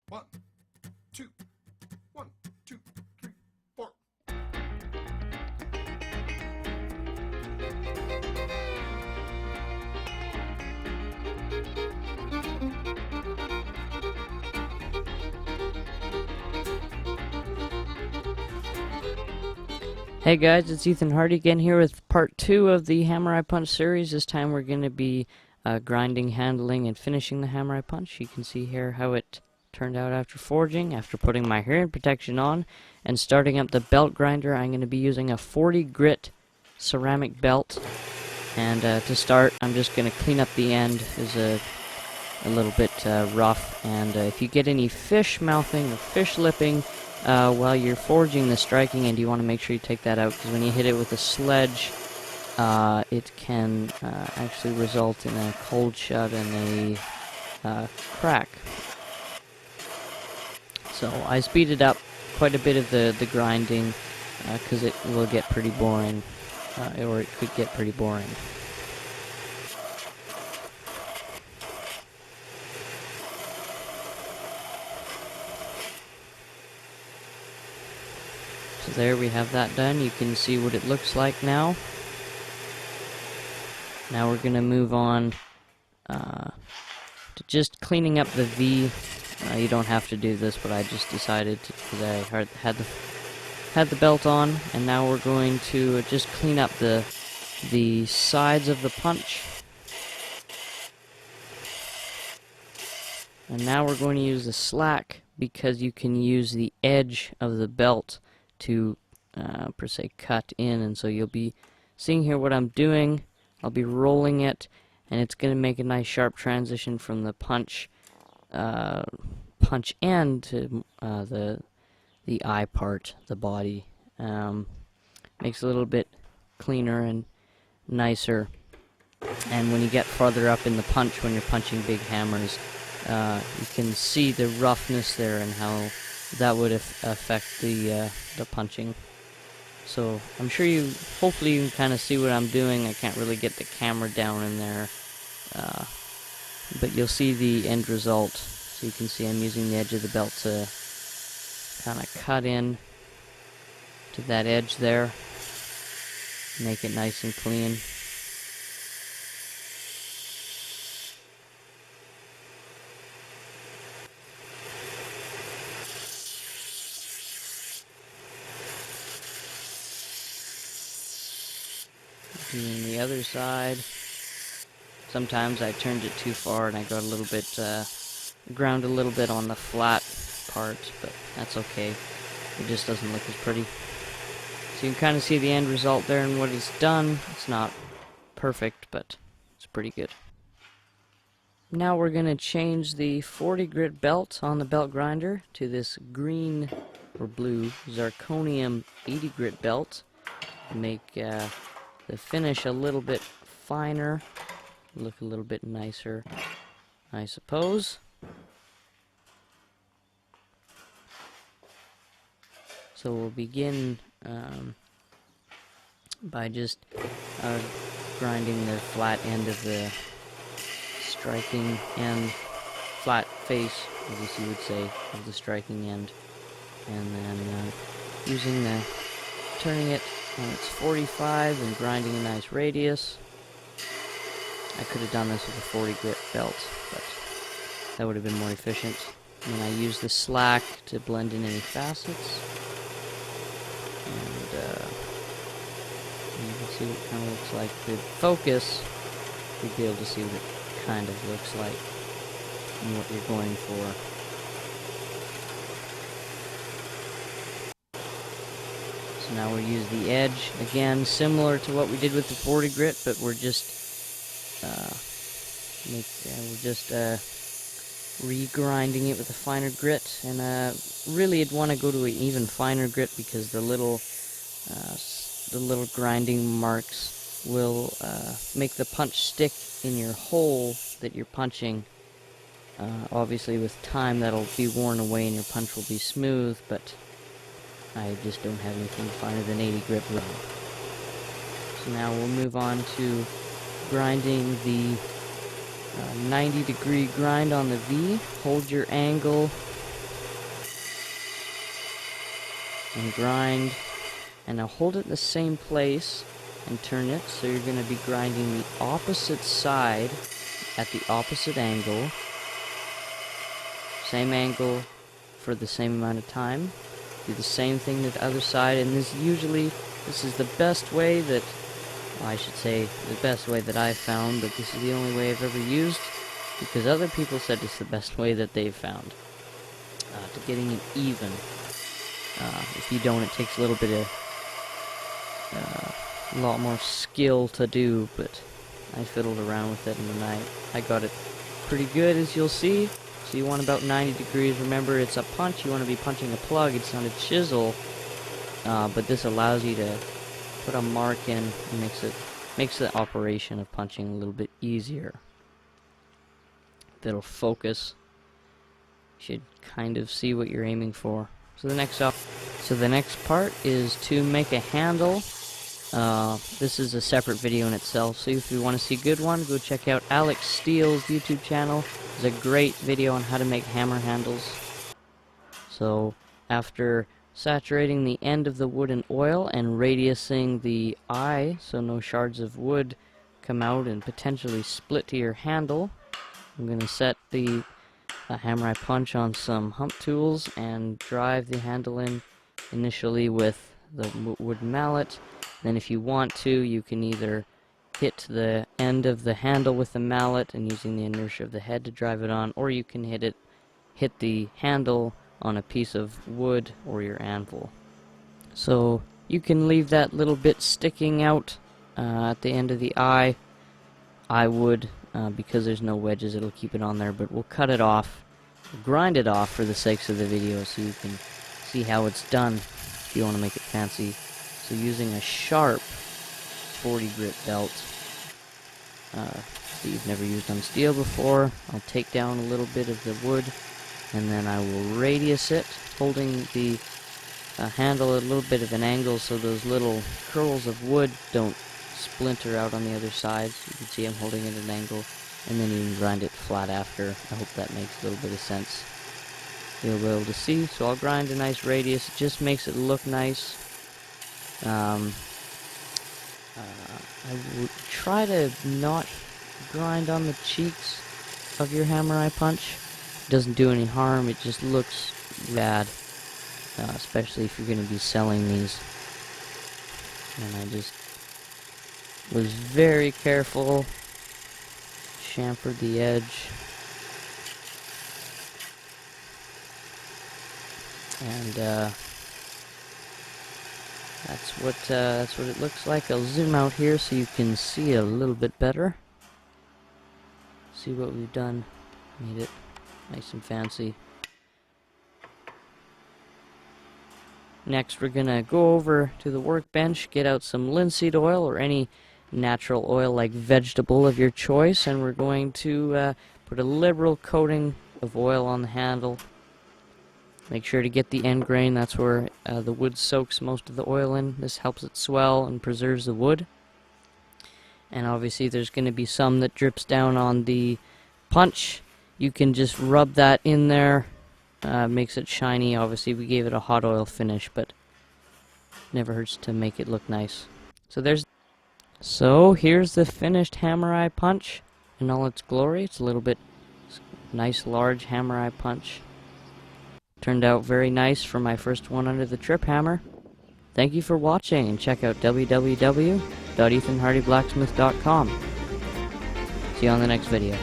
One, two, 1, 2, 3, 4. Hey guys, it's Ethan Hardy again here with part 2 of the Hammer Eye Punch series. This time we're going to be grinding, handling, and finishing the Hammer Eye Punch. You can see here how it turned out after forging, after putting my hearing protection on, and starting up the belt grinder. I'm going to be using a 40 grit ceramic belt. And to start, I'm just going to clean up the end. Is a little bit rough, and if you get any fish mouthing or fish lipping while you're forging the striking end, you want to make sure you take that out, because when you hit it with a sledge, it can actually result in a cold shut and a crack. So I speeded up quite a bit of the grinding, because it will get pretty boring, or it could get pretty boring. So there we have that done. You can see what it looks like now. Now we're going to move on to just cleaning up the V. You don't have to do this, but I just decided to, because I had the belt on, and now we're going to just clean up the sides of the punch. And now we're going to use the slack, because you can use the edge of the belt to per se cut in, and so you'll be seeing here what I'm doing. I'll be rolling it, and it's going to make a nice sharp transition from the punch end to the eye part, the body. Makes it a little bit cleaner and nicer. And when you get farther up in the punch, when you're punching big hammers, you can see the roughness there and how that would affect the punching. So I'm sure hopefully you can kind of see what I'm doing. I can't really get the camera down in there, but you'll see the end result. So you can see I'm using the edge of the belt to kind of cut in to that edge there, make it nice and clean. Doing the other side. Sometimes I turned it too far and I got a little bit, ground a little bit on the flat part, but that's okay. It just doesn't look as pretty. So you can kind of see the end result there and what it's done. It's not perfect, but it's pretty good. Now we're going to change the 40 grit belt on the belt grinder to this green or blue zirconium 80 grit belt. Make the finish a little bit finer, look a little bit nicer, I suppose. So we'll begin by just grinding the flat end of the striking end, flat face, I guess you would say, of the striking end, and then turning it on its 45 and grinding a nice radius. I could have done this with a 40 grit belt, but that would have been more efficient. And then I use the slack to blend in any facets. And you can see what it kind of looks like. With focus, you'll be able to see what it kind of looks like and what you're going for. So now we'll use the edge, again, similar to what we did with the 40 grit, but we're just re-grinding it with a finer grit, and really you'd want to go to an even finer grit, because the little grinding marks will make the punch stick in your hole that you're punching. Obviously with time that'll be worn away and your punch will be smooth, but I just don't have anything finer than 80 grit rubber. So now we'll move on to grinding the 90-degree grind on the V. Hold your angle and grind. And now hold it in the same place and turn it, so you're going to be grinding the opposite side at the opposite angle. Same angle for the same amount of time. Do the same thing to the other side, and this is the best way that, well, I should say the best way that I've found, but this is the only way I've ever used, because other people said it's the best way that they've found to getting it even. If you don't, it takes a little bit of a lot more skill to do, but I fiddled around with it and then I got it pretty good, as you'll see. So you want about 90 degrees. Remember, it's a punch, you want to be punching a plug, it's not a chisel, but this allows you to put a mark in and makes the operation of punching a little bit easier. That'll focus. You should kind of see what you're aiming for. So the next part is to make a handle. This is a separate video in itself, so if you want to see a good one, go check out Alex Steele's YouTube channel. There's a great video on how to make hammer handles. So after saturating the end of the wood in oil and radiusing the eye so no shards of wood come out and potentially split to your handle, I'm going to set the hammer I punch on some hump tools and drive the handle in initially with the wooden mallet. Then if you want to, you can either hit the end of the handle with the mallet and using the inertia of the head to drive it on, or you can hit the handle on a piece of wood or your anvil. So you can leave that little bit sticking out at the end of the eye. I would, because there's no wedges, it'll keep it on there, but we'll cut it off, grind it off for the sakes of the video so you can see how it's done if you want to make it fancy. So using a sharp 40 grit belt that you've never used on steel before, I'll take down a little bit of the wood and then I will radius it, holding the handle at a little bit of an angle so those little curls of wood don't splinter out on the other side. So you can see I'm holding it at an angle, and then you can grind it flat after. I hope that makes a little bit of sense. You'll be able to see, so I'll grind a nice radius. It just makes it look nice. I would try to not grind on the cheeks of your hammer eye punch. It doesn't do any harm, it just looks bad, especially if you're going to be selling these. And I just was very careful, chamfered the edge, and that's what it looks like. I'll zoom out here so you can see a little bit better. See what we've done. Made it nice and fancy. Next, we're gonna go over to the workbench, get out some linseed oil or any natural oil like vegetable of your choice, and we're going to put a liberal coating of oil on the handle. Make sure to get the end grain, that's where the wood soaks most of the oil in. This helps it swell and preserves the wood. And obviously there's going to be some that drips down on the punch. You can just rub that in there, makes it shiny. Obviously we gave it a hot oil finish, but never hurts to make it look nice. So here's the finished hammer eye punch in all its glory. It's a little bit nice large hammer eye punch. Turned out very nice for my first one under the trip hammer. Thank you for watching, and check out www.ethanhardyblacksmith.com. See you on the next video.